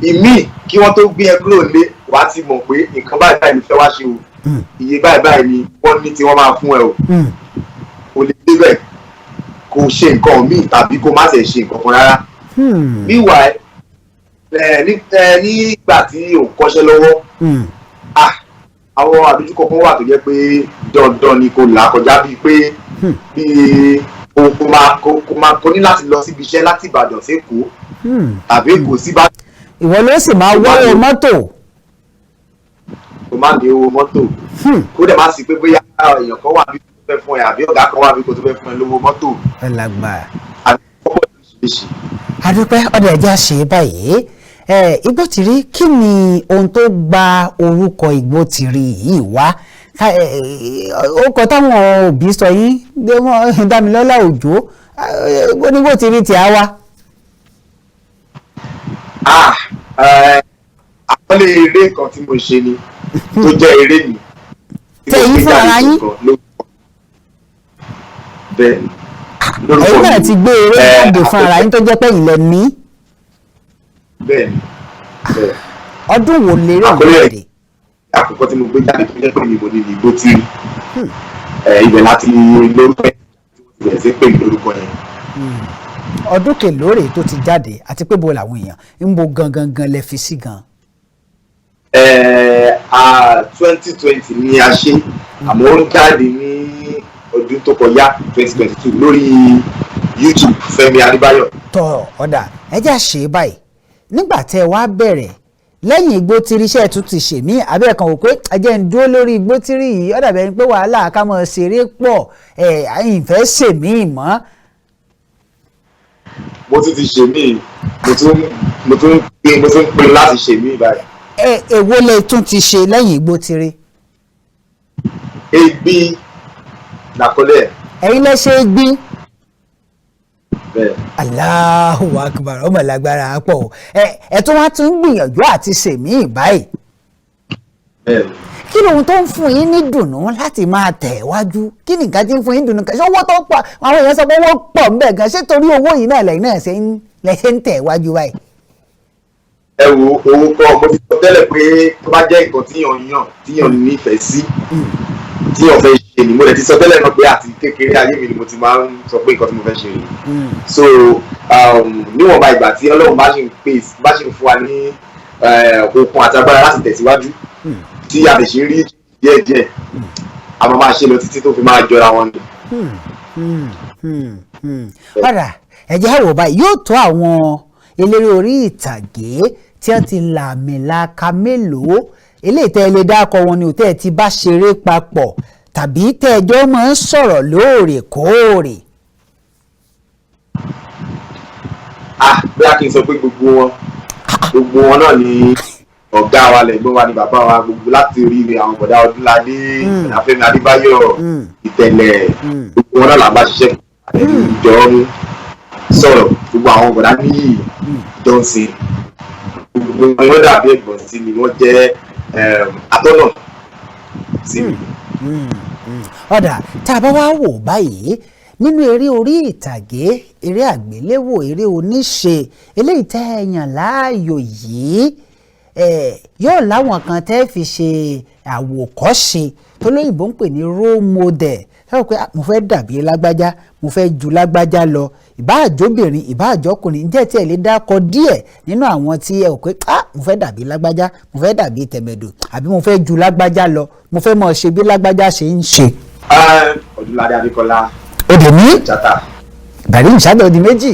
ìmí kí wọ́n tó gbé ẹ kúrò lé wàá ti mọ̀ pé nǹkan báyìí báyìí ló fẹ́ wá ṣe o iye báyìí báyìí ni wọ́n ní tí wọ́n máa fún ẹ o kò lè débẹ̀ kò ṣe nǹkan míì tàbí kó má ṣe nǹkan kan rárá. níwà nígbà tí ò ń kọ́ṣẹ́ lọ́wọ́ àwọn àdójúkọ kan wà tó jẹ́ pé dandan ni kò là kọjá bíi pé kò ní láti lọ síbi iṣẹ́ láti Ìbàdàn s'Èkó tàbí Èkó sí Ìbàdàn. ìwọ ló sì máa wọ́wọ́ mọ́tò. kò má ní owó mọ́tò kó dẹ̀ má sí pé bóyá èèyàn kan wà bí kò tó fẹ́ fún ẹ àbí ọ̀gá kan wà bí kò tó fẹ́ fún ẹ lówó mọ́tò. ẹ lágbà. àbí ọ̀pọ̀ ìṣèṣì. adúpẹ́ ọ̀dọ̀ ẹ̀jẹ̀ ṣe báyìí Ìgbòtìrí kí ni ohun tó gba orúkọ Ìgbòtìrí yìí wá orúkọ táwọn òbí sọ yín Dámilọ́lá Òjó Ìgbòtìrí tí a wá. àkọlé eré kan tí mo ṣe ni tó jẹ́ eré mi. tẹ̀yìn fún ara yín. bẹ́ẹ̀ni. ẹ̀yin náà ti gbé eré jáde fún ara yín tó jẹ́ pé ilẹ̀ ní. bẹ́ẹ̀ni. ọdún wo lérò jáde. àkọ́kọ́ tí mo gbé jáde tó jẹ́ pé mi mo ní IGBO'TIRI. ibẹ̀ láti lórúkọ yẹn ìbẹ̀rẹ̀ sí pé lórúkọ yẹn. ọdún kèlóòrè tó ti jáde àti pé bo làwọn èèyàn ń bo gangan lẹ fi sí gan. 2020 ni a ṣe àmọ́ ó jáde ní ọdún tó kọjá 2022 lórí YouTube Fẹ́mi Adébáyọ̀. tọ ọ̀dà ẹjẹ́ ṣe báyìí nígbà tẹ́ ẹ wá bẹ̀rẹ̀ lẹ́yìn IGBO'TIRI iṣẹ́ tún ti ṣe mí abẹ́ẹ̀kan wò pé ẹjẹ́ ń dúró lórí IGBO'TIRI yìí ọ̀dà bẹ́ẹ̀ ni pé wàhálà ká mọ̀ ṣeré pọ̀ ìfẹ́ ṣèmí mọ́. mo tún ti ṣe mí mo tún pinnu láti ṣe mí báyìí. èwo lẹ tún ti ṣe lẹ́yìn IGBO'TIRI. Egbin nàkọlẹ̀. ẹ̀yin lẹ ṣe Egbin. bẹ́ẹ̀. Allahu Akbar ọmọ lágbára pọ̀ ẹ tún wá tún gbìyànjú àti ṣèmí báyìí. bẹ́ẹ̀. kí lóhun tó ń fún yín ní dùnnú láti máa tẹ̀ wájú kí nìkan tí ń fún yín dùnnú kan ṣé owó tó pọ̀ àwọn èèyàn sọ pé owó pọ̀ ń bẹ̀ gan ṣé torí owó yìí náà lẹ́yìn náà ṣe ń tẹ̀ wájú báyìí. ẹ wo owó kọ mo ti sọ tẹ́lẹ̀ pé tó bá jẹ́ nǹkan tíyàn nífẹ̀ẹ́ sí tíyàn fẹ́ ṣe ni mo lè ti sọ tẹ́lẹ̀ náà pé àti kékeré ayé mi ni mo ti máa ń sọ pé nǹkan tí mo fẹ́ ṣe rèé. so níwọ̀nba ìgbà tí Ọlọ́run bá ṣe ń fún wa ní okun àti agbára láti tẹ̀síwájú tí a lè ṣe rí díẹ̀díẹ̀ a máa ṣe lọ títí tó fi máa jọra wọn ni. padà ẹ̀jẹ̀ àwọ̀ báyìí yóò tó àwọn eléré orí ìtàgé tí wọ́n ti làmìlaka mélòó eléyìí tẹ́ ẹ lè dákọ̀ wọn ni òtẹ́ ẹ ti bá ṣeré papọ̀ tàbí tẹ́ ẹjọ́ máa ń sọ̀rọ̀ lóòrèkóòrè. bí a kì í sọ pé gbogbo wọn náà ni ọ̀gá wa lẹ́gbọ́n wa ni bàbá wa gbogbo láti oríire àwọn bọ̀dá Ọdúnládé Fẹ́mi Adébáyọ̀ Ìtẹ̀lẹ̀ gbogbo wọn náà là bá ṣiṣẹ́ ìjọ ń sọ̀rọ̀ gbogbo àwọn bọ̀dá níyì Johnson gbogbo wọn dàbí ẹ̀gbọ́n sí mi wọ́n jẹ́ atọ́nà sí mi. ọ̀dà tá a bá wá wò báyìí nínú eré orí ìtàgé eré àgbéléwò eré oníṣe eléyìí tẹ́ ẹ yàn láàyò yìí yóò láwọn kan tẹ́ fi ṣe àwòkọ́ṣe tó lóyìnbó ń pè ní role model sọ pé mo fẹ́ dàbí lágbájá mo fẹ́ ju lágbájá lọ ìbáàjọ́bìnrin ìbáàjọ́kùnrin ǹjẹ́ tí ẹ lè dákọ díẹ̀ nínú àwọn tí ẹ ò pé mo fẹ́ dàbí lágbájá mo fẹ́ dàbí tẹ̀mẹ̀dò àbí mo fẹ́ ju lágbájá lọ mo fẹ́ mọ̀ ṣe bí lágbájá ṣe ń ṣe. Ọdúnládé Adékọlá. òde ní bàrí ìṣàdọ̀ di méjì.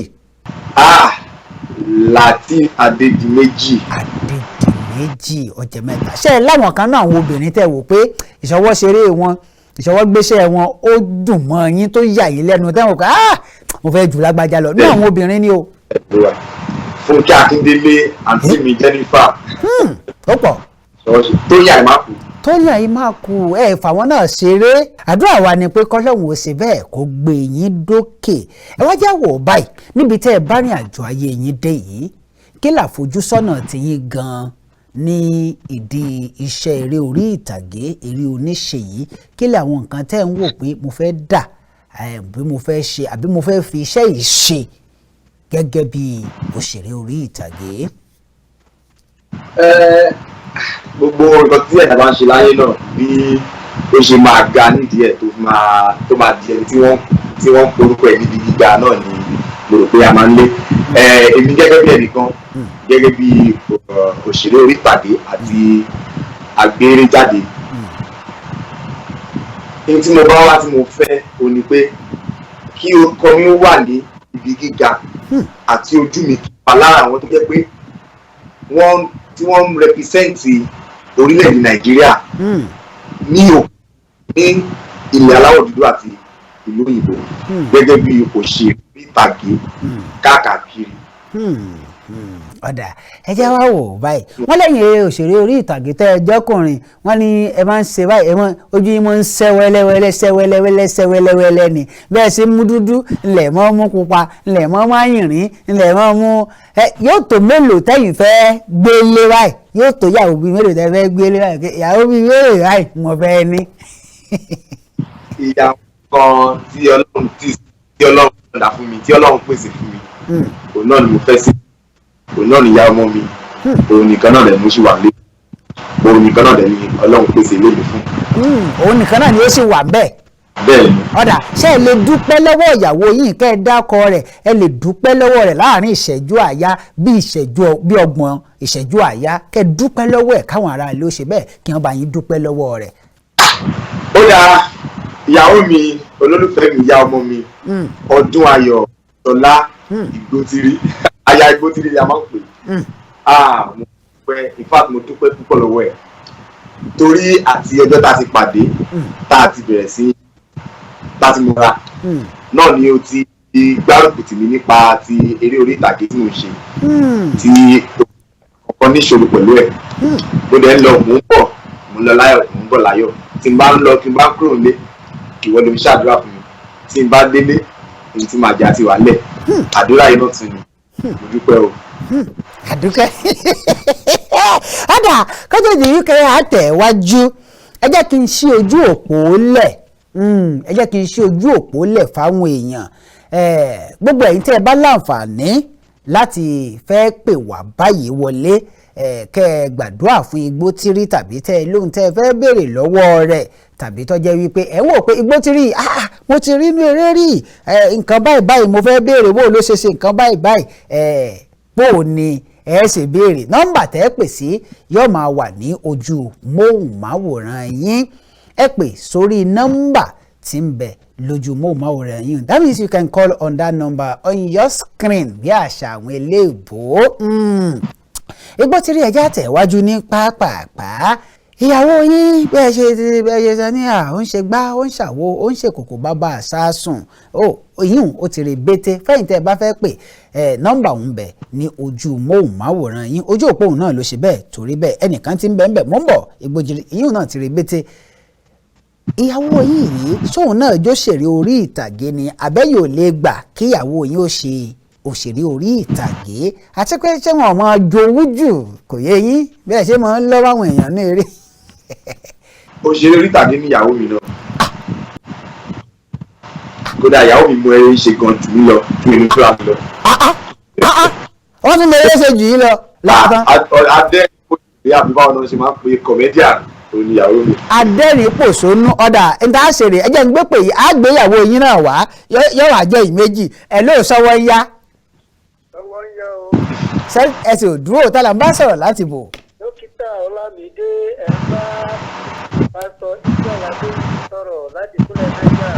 Láti Adédìméjì. Adédìméjì ọ̀jẹ̀ mẹ́ta ṣé ẹ láwọn kan náà àwọn obìnrin tẹ́ wò pé ìṣọwọ́ ṣeré wọn ìṣọwọ́ gbéṣẹ́ wọn ó dùn mọ́ yín tó yà yín lẹ́nu tẹ́ wọ́n pé mo fẹ́ jù lágbájá lọ ní àwọn obìnrin ni o. Fúnkẹ́ Akíndélé àǹtí mi Jennifer. ó pọ̀. tó yà ẹ̀ má kú. tó yà ẹ̀ má kú ẹ̀ fàwọn náà ṣeré àdúrà wa ni pé kọ́lọ́hún ó ṣe bẹ́ẹ̀ kó gbé yín dókè ẹ wá já wò báyìí níbi tẹ́ ẹ bá rìn àjò ayé yín dé yìí kí làfojúsọ́nà tiyín gan-an ní ìdí iṣẹ́ eré orí ìtàgé eré oníṣe yìí kí làwọn nǹkan tẹ́ ń wò pé mo fẹ́ dà bí mo fẹ́ ṣe àbí mo fẹ́ fi iṣẹ́ yìí ṣe gẹ́gẹ́ bí òṣèré orí ìtàgé. gbogbo nǹkan tí ẹ̀dá bá ń ṣe láyé náà bí ó ṣe máa ga nídìí ẹ̀ tó máa di ẹni tí wọ́n ń porúkọ ẹ̀ níbi gíga náà ni mo rò pé a máa ń lé èmi gẹ́gẹ́ bí ẹnìkan gẹ́gẹ́ bí òṣèré orí ìtàgé àti agbéréjáde ohun tí mo bá wá tí mo fẹ́ o ní pé kí orúkọ mi wà ní ibi gíga àti ojú mi kí wà lára àwọn tó jẹ́ pé tí wọ́n ń rẹpísẹ́ǹtì orílẹ̀-èdè Nàìjíríà ní ilẹ̀ aláwọ̀ dúdú àti ìlú òyìnbó gẹ́gẹ́ bí òṣèré ìtàgé káàkiri. ọ̀dà ẹ jẹ́ wá wò báyìí wọ́n lẹ́yìn eré òṣèré orí ìtàgé tẹ́ ẹ jọ́kùnrin wọ́n ní ẹ máa ń ṣe báyìí ojú yín máa ń ṣẹ́ wẹ́lẹ́wẹ́lẹ́ ni bẹ́ẹ̀ ṣe mú dúdú ńlẹ̀ mọ́ mú pupa ńlẹ̀ mọ́ máyìnrín ńlẹ̀ mọ́ mú yóò tó mélòó tẹ́yìn fẹ́ gbélé báyìí yóò tó yàwó bíi mélòó tẹ́ fẹ́ gbélé báyìí ìyàwó bíi mélòó báyìí mo fẹ́ ní. ìyàwó kan tí Ọlọ́run dá fún mi tí Ọlọ́run pèsè fún mi òun náà ni mo fẹ́ sí òun náà ni ìyá ọmọ mi òun nìkan náà dẹ̀ mo ṣì wà lé òun nìkan náà dẹ̀ ni Ọlọ́run pèsè lónìí fún. òun nìkan náà ni ó sì wà bẹ́ẹ̀. bẹ́ẹ̀ni. ọ̀dà ṣé ẹ lè dúpẹ́ lọ́wọ́ ìyàwó yín kẹ́ ẹ dákọ rẹ̀ ẹ lè dúpẹ́ lọ́wọ́ rẹ̀ láàrin ìṣẹ́jú àáyá bí 30 ìṣẹ́jú àáyá kẹ́ ẹ dúpẹ́ lọ́wọ́ ẹ̀ káwọn ará ilé ó ṣe bẹ́ẹ̀ kí wọ́n bá yín dúpẹ́ lọ́wọ́ rẹ̀. ó dáa ìyàwó mi olólùfẹ́ mi ìyá ọmọ mi ọdún ayọ̀ tọ́lá ìgbótìrí aya ìgbótìrí ni a máa ń pè mo dúpẹ́ in fact mo dúpẹ́ púpọ̀ lọ́wọ́ ẹ̀ torí àti ọjọ́ tá a ti pàdé tá a ti bẹ̀rẹ̀ sí tá a ti múra náà ni o ti gbárùkù tì mí nípa ti eré orí ìtàgé tí mo ń ṣe tí ọkàn níṣòro pẹ̀lú ẹ̀ mo dẹ̀ ń lọ mò ń bọ̀ mo ń lọ láyọ̀ mò ń bọ̀ láyọ̀ tí n bá ń lọ tí n bá ń kúrò nílé ìwọ ló ń ṣàdúrà fún mi tí n bá délé èyí tí màá jẹ àti wà lẹ̀ àdúrà yìí náà tún ni mo dúpẹ́ o. àdúpẹ́ ọ̀dà kọ́jọ́ ìdíyí kẹrẹ́ àtẹ̀wájú ẹ jẹ́ kí n ṣí ojú òpó lẹ̀ ẹ jẹ́ kí n ṣí ojú òpó lẹ̀ fáwọn èèyàn gbogbo ẹ̀yin tẹ́ ẹ bá láǹfààní láti fẹ́ pè wá báyìí wọlé kẹ́ ẹ gbàdúrà fún Ìgbótìrí tàbí tẹ́ ẹ lóhun tẹ́ ẹ fẹ́ béèrè lọ́wọ́ rẹ̀ tàbí tó jẹ́ wípé ẹ wò pé Ìgbótìrí mo ti rí inú eré rí nǹkan báyìí mo fẹ́ béèrè bó ló ṣe nǹkan báyìí bó ni ẹ ṣe béèrè nọ́mbà tẹ́ ẹ pè sí yóò máa wà ní ojú móhùnmáwòrán yín ẹ pè sórí nọ́mbà tí ń bẹ lójú móhùnmáwòrán yín that means you can call on that number on your screen bí àṣà àwọn eléèbó. Ìgbótìrí ẹjẹ́ àtẹ̀wájú ní pápápá ìyàwó yín bẹ́ẹ̀ ṣe sọ ní ó ń ṣe gbá ó ń ṣàwo ó ń ṣe kòkò bàbá àṣàsùn yíyún ó ti rè bété fẹ́yìn tẹ́ ẹ bá fẹ́ pè nọ́mbà òun bẹ̀ ní ojú móhùnmáwòrán yín ojú òpó òun náà ló ṣe bẹ́ẹ̀ torí bẹ́ẹ̀ ẹnìkan ti ń bẹ̀ ń bẹ̀ mọ́ ń bọ̀ Ìgbótìrí yíyún náà ti rè bété ìyàwó yín yìí sóun náà jó ṣèrè orí ìtàgé ni àbẹ́yò lè gbà kíyàwó yín ó ṣe òṣèré orí ìtàgé àti pé ṣé wọn máa jowú jù kò yé yín bẹ́ẹ̀ ṣe máa ń lọ́wọ́ àwọn èèyàn ní eré. òṣèré orí ìtàgé ní ìyàwó mi náà kódà ìyàwó mi mú eré ṣe gan jù mí lọ ju inú tó àmì lọ. wọ́n tún mọ eré ṣe jù yín lọ lọ́wọ́. adẹ́rìn pòṣónú àbí báwọn náà ṣe máa ń pe comedian òní ìyàwó mi. adẹ́rìn pòṣónú ọ̀dà ẹ̀ńtà ṣèrè ẹ̀jẹ̀ ń gbé pè yí àgbéyàwó yín náà wá yóò wá jẹ́ ìméjì ẹ̀ lóò SOWONYA. ẹ sì ò dúró tálà ń bá sọ̀rọ̀ láti bò. Dókítà Ọlámidé ẹ̀ka pásítọ̀ Israel Adéwùmí sọ̀rọ̀ láti ìpínlẹ̀ Niger.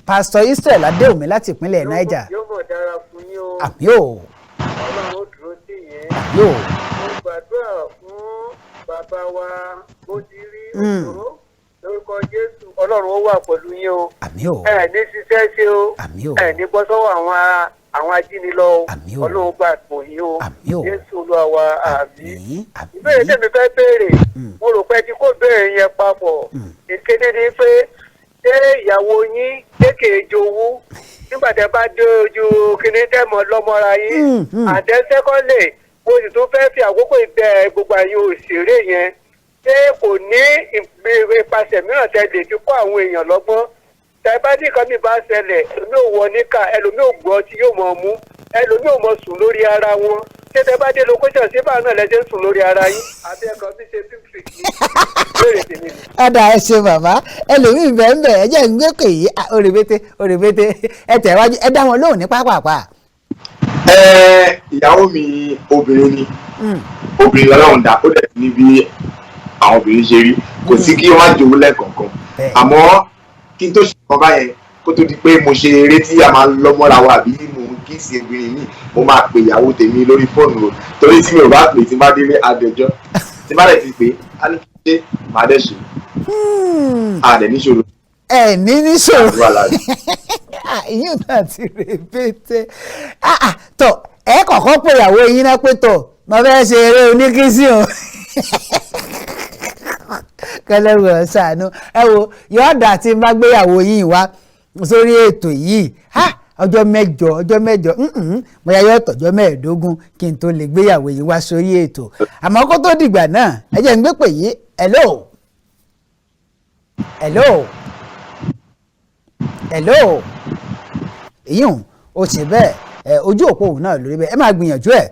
pásítọ̀ Israel Adéwùmí láti ìpínlẹ̀ Niger. yóò mọ̀ dára fún yín o. àmì o. Ọlọ́run ó dúró sí yẹn. àmì o. mo gbàdúrà fún bàbá wa Ìgbótìrí òjò lórúkọ Jésù Ọlọ́run ó wà pẹ̀lú yín o. àmì o. ẹ ní ṣiṣẹ́ ṣe o. àmì o. ẹ ní bọ́ sọ́wọ́ àwọn ajínigbọ́ o. àmì o. Ọlọ́run gbà pò yín o. àmì o. Jésù Olúwa wa àmì. àmì. ìbéèrè tèmi fẹ́ béèrè mo rò pé tí kò béèrè yẹn papọ̀ ìkéde ni pé ṣé ìyàwó yín kéèké jowú nígbà tẹ́ bá dé ojú kìnìún tẹ́mọ̀ lọ́mọra yín àdẹ́sẹ́kọ́lẹ̀ mo sì tún fẹ́ fi àkókò ìbẹ̀ gbogbo àyè òṣèré yẹn ṣé kò ní ìpasẹ̀ mìíràn tẹ́ lè fi kọ́ àwọn èèyàn lọ́gbọ́n tẹ́ bá ní nǹkan mi bá ṣẹlẹ̀ ẹlòmíì ò wọ níkà ẹlòmíì ò gbọ́ tí yóò mọ̀ mú ẹlòmíì ò mọ̀ sùn lórí ara wọn ṣé tẹ́ bá dé location síbà náà lẹ́jẹ̀ sùn lórí ara yín àbí ẹ̀kan bí ṣe fífi kì í béèrè tèmi. ọ̀dà ẹ ṣe bàbá ẹlòmíì bẹ́ẹ̀ ẹ jẹ́ ń gbé pè yí òrèbètè ẹ tẹ̀wájú ẹ dá wọn lóhùn ní pápápá. ìyàwó mi obìnrin ni obìnrin Ọlọ́run dá ó dẹ̀ ní bí àwọn obìnrin ṣe rí kò sí kí wọ́n á jowó lẹ́ẹ̀kọ̀ọ̀kan àmọ́ kí n tó ṣe kan báyẹn kó tó di pé mo ṣe eré tí a máa ń lọ mọ́ra wa àbí mo ń kí sí obìnrin mi mo máa pe ìyàwó tèmi lórí fóònù o torí tí mi ò bá pè tí n bá délé adẹjọ́ tí n bá dẹ̀ ti pè á ní kí ṣe màá dẹ̀ ṣe àdẹ̀ níṣòro. ẹ ní níṣòro ìyún náà ti rèébété tọ ẹ kọ́kọ́ pé ìyàwó yín náà pé tọ̀ mo fẹ́ ṣe eré oníkísí o kẹlẹ́rù ẹ̀ ṣàánú ẹ wo yọ̀ọ́dà tí n bá gbéyàwó yín wá sórí ètò yìí ọjọ́ mẹ́jọ mo yà yọ tọ̀jọ́ 15 kí n tó lè gbéyàwó yìí wá sórí ètò àmọ́ kó tó dìgbà náà ẹ jẹ́ n gbé pè yí hello ìyún o ṣe bẹ́ẹ̀ ojú òpó òun náà lórí bẹ́ẹ̀ ẹ máa gbìyànjú ẹ̀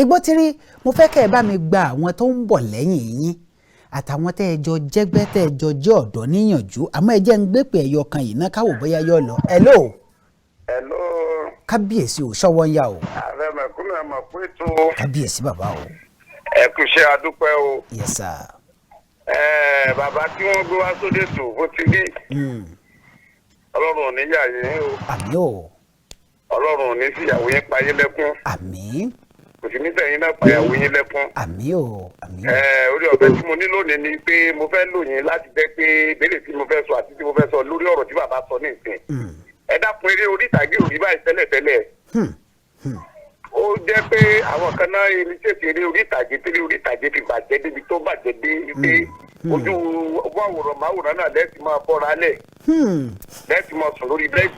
Ìgbótìrì mo fẹ́ kẹ́ ẹ bá mi gba àwọn tó ń bọ̀ lẹ́yìn yín àtàwọn tẹ́ ẹ jọ jẹ́gbẹ́ tẹ́ ẹ jọ jẹ́ ọ̀dọ́ níyànjú àmọ́ ẹ jẹ́ ń gbé pè ẹyọ kan yìí náà káwọ́ bóyá yọ lọ hello kábíyèsí o Ṣówónyá o. ààrẹ mẹ̀kúnnù ẹ̀ mọ̀ pé tó. kábíyèsí bàbá o. ẹ kú iṣẹ́ adúpẹ́ o. yes sir. bàbá tí wọ́n gbé wá sóde tó bó ti rí. ọlọ́run ò ní yà yín o. àmín o. ọlọ́run ò ní fìyàwó yín payé lẹ́kún. àmín. kò sí níta yín náà payàwó yín lẹ́kún. àmín o. àmín o. orí ọ̀fẹ́ tí mo ní lónìí ni pé mo fẹ́ lò yín láti jẹ́ pé ìbéèrè tí mo fẹ́ sọ àti tí mo fẹ́ sọ lórí ọ̀rọ̀ tí bàbá sọ ní ìsìn. ẹ dákun eré orí ìtàgé òrí báyìí tẹ́lẹ̀tẹ́lẹ̀. ó jẹ́ pé àwọn kan náà irinṣẹ́sì eré orí ìtàgé tí orí ìtàgé fi bàjẹ́ débi tó bàjẹ́ dé pé ojú àwòrán máwòrán náà lẹ́ẹ̀tì máa bọ́ra lẹ̀ lẹ́ẹ̀tì máa sùn lórí bẹ́ẹ̀dì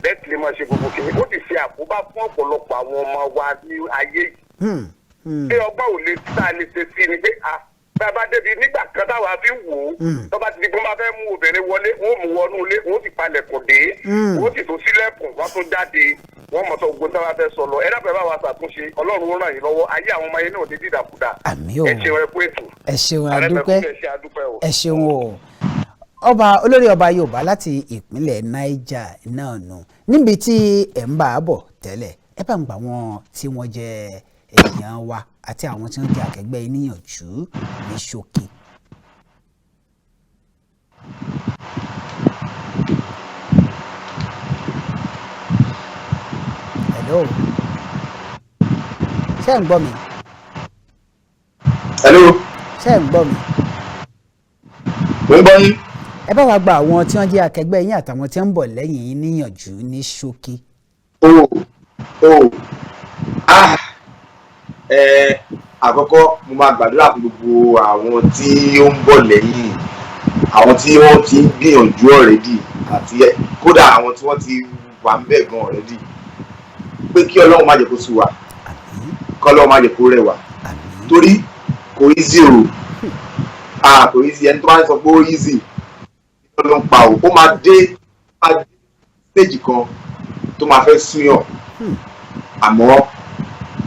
lẹ́ẹ̀tì lè máa ṣe gbogbo kìíní ó ti ṣe àkóbá fún ọ̀pọ̀lọpọ̀ àwọn ọmọ wa ní ayé yìí. pé ọgbọ́n ò lè tá a lè ṣe sí ni pé bá a bá débi nígbà kan táwa fi wò ó tó bá ti di pé wọ́n bá fẹ́ mú obìnrin wọlé wọ́n mú wọnú ilé wọ́n ti palẹ̀kùn dé wọ́n ti tó sílẹ̀kùn wọ́n tún jáde wọ́n mọ̀ sọ ogun táwa fẹ́ sọ lọ ẹ dábàá bá wa ṣàtúnṣe ọlọ́run ó ràn yín lọ́wọ́ ayé àwọn ọmọ yẹn náà ò ní dídàkudà. àmín o. ẹ ṣeun ẹ kú ètò. ẹ ṣeun adúpẹ́ ẹ ṣeun o. olórí ọba Yorùbá láti ìpínlẹ̀ Niger náà nù níbi tí ẹ̀ ń bá a bọ̀ tẹ́lẹ̀ ẹ bá ń gbà wọn tí wọ́n jẹ́ èèyàn wa àti àwọn tí wọ́n jẹ́ akẹgbẹ́ níyànjú ní ṣókí. hello ṣé ń gbọ́ mi. hello. ṣé ń gbọ́ mi. mo ń gbọ́ yín. ẹ bá wa gba àwọn tí wọ́n jẹ́ akẹgbẹ́ yín àtàwọn tí wọ́n ń bọ̀ lẹ́yìn yín níyànjú ní ṣókí. Àkọ́kọ́ mo máa gbàdúrà fún gbogbo àwọn tí ó ń bọ̀ lẹ́yìn àwọn tí wọ́n ti ń gbìyànjú ọ̀rẹ́dì àti kódà àwọn tí wọ́n ti wà ń bẹ̀ gan ọ̀rẹ́dì pé kí Ọlọ́run má jẹ́ kó sú wa kí Ọlọ́run má jẹ́ kó rẹ̀ wá torí kò easy o kò easy ẹni tó bá ń sọ pé ó easy ló ń pa o ó máa dé stage kan tó máa fẹ́ súyàn àmọ́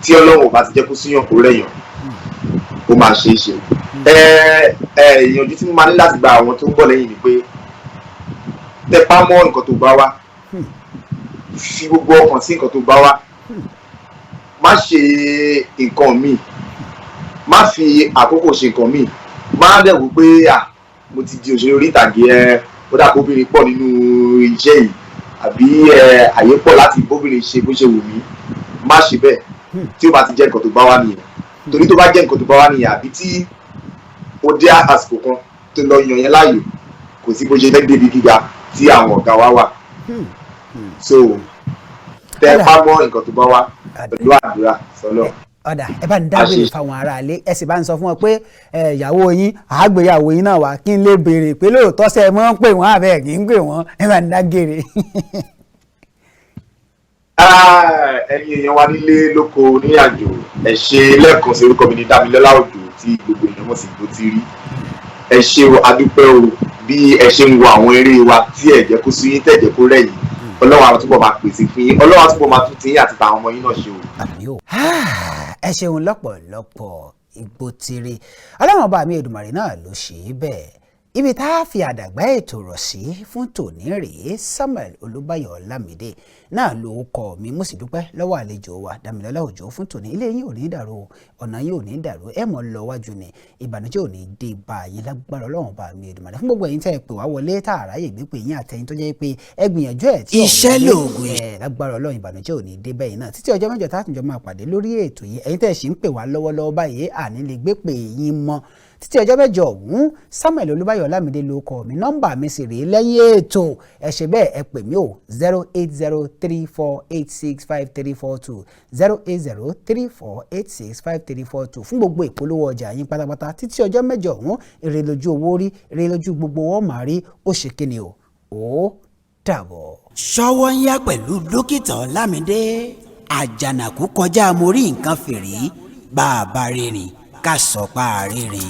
tí Ọlọ́run ò bá ti jẹ́ kó súyàn kó rẹ̀yàn ó máa ṣe é ṣe. Ìyànjú tí mo máa ní láti gba àwọn tó ń bọ̀ lẹ́yìn ni pé tẹpá mọ́ nǹkan tó bá wá fi gbogbo ọkàn sí nǹkan tó bá wá má ṣe nǹkan míì má fi àkókò ṣe nǹkan míì má dẹ̀ wò pé mo ti di òṣèré orí ìtàgé ó dà kóbìnrin pọ̀ nínú iṣẹ́ yìí àbí àyè pọ̀ láti bóbìnrin ṣe bó ṣe wù mí má ṣe bẹ́ẹ̀ tí ó bá ti jẹ́ nǹkan tó bá wá nìyẹn torí tó bá jẹ́ nǹkan tó bá wá nìyẹn àbí tí ó dé àsìkò kan tó lọ yàn yẹn láàyò kò sí bó ṣe fẹ́ débi gíga tí àwọn ọ̀gá wa wà so tẹ bá mọ́ nǹkan tó bá wá pẹ̀lú àdúrà sọ́lọ́. ọ̀dà ẹ bá ń dábìlì fáwọn aráalé ẹ sì bá ń sọ fún wọn pé ìyàwó yín àgbéyàwó yín náà wá kí n lè béèrè pé lóòótọ́ sẹ́ ẹ mọ́ ń pè wọ́n àbẹ́ kì í pè wọ́n ẹ bá ń dágèrè. ẹ̀yin èèyàn wa nílé lóko ní àjò ẹ ṣe lẹ́ẹ̀kan sí orúkọ mi ní Dámilọ́lá Òjò tí gbogbo èèyàn mọ̀ sí Ìgbótìrì ẹ ṣe adúpẹ́ o bí ẹ ṣe ń wo àwọn eré wa tí ẹ jẹ́ kó sú yín tẹ̀ jẹ́ kó rẹ̀ yín Ọlọ́run àwọn túbọ̀ máa pèsè fún yín Ọlọ́run àtúbọ̀ máa tún ti yín àti tàwọn ọmọ yín náà ṣe o. ẹ ṣeun lọ́pọ̀lọpọ̀ Ìgbótìrì Ọlọ́run ọba mi Èdùmàrè náà ló ṣe é bẹ́ẹ̀ ibi tá a fi àdàgbà ètò rọ̀ sí fún tòní rèé Samuel Olúbáyọ̀ Ọlámídé náà ló kọ mi mo sì dúpẹ́ lọ́wọ́ àlejò wa Dámilọ́lá Òjó fún tòní ilé yín ò ní dàrú ọ̀nà yín ò ní dàrú ẹ̀ mọ̀ lọ wájú ni ìbànújẹ́ ò ní dé bá yín lágbára Ọlọ́run bá mi Èdùmàrè fún gbogbo ẹ̀yin tẹ́ ẹ pè wá wọlé tààrà yè gbé pé yín àtẹ̀yin tó jẹ́ pé ẹ gbìyànjú ẹ̀ tí iṣẹ́ lóògùn lágbára Ọlọ́run ìbànújẹ́ ò ní dé bẹ́yìn náà títí ọjọ́ mẹ́jọ tá a tún jọ máa pàdé lórí ètò yìí ẹ̀yin tẹ́ ẹ sì ń pè wá lọ́wọ́lọ́wọ́ báyìí àní lè gbé pè yín mọ́ títí ọjọ́ mẹ́jọ ọ̀hún Samuel Olúbáyọ̀ Ọlámídé ló kọ mi nọ́mbà mi sì rèé lẹ́yìn ètò ẹ ṣe bẹ́ẹ̀ ẹ pè mí o 08034865342 08034865342 fún gbogbo ìpolówó ọjà yín pátápátá títí ọjọ́ mẹ́jọ ọ̀hún èrè lójú owó rí èrè lójú gbogbo wọn máa rí ó ṣe kíni o ó dàbọ̀. Ṣówónyá pẹ̀lú dókítà Ọlámídé àjànàkú kọjá mo rí nǹkan fìrí bá a bá rìnrìn ká sọ pa àrìnrìn.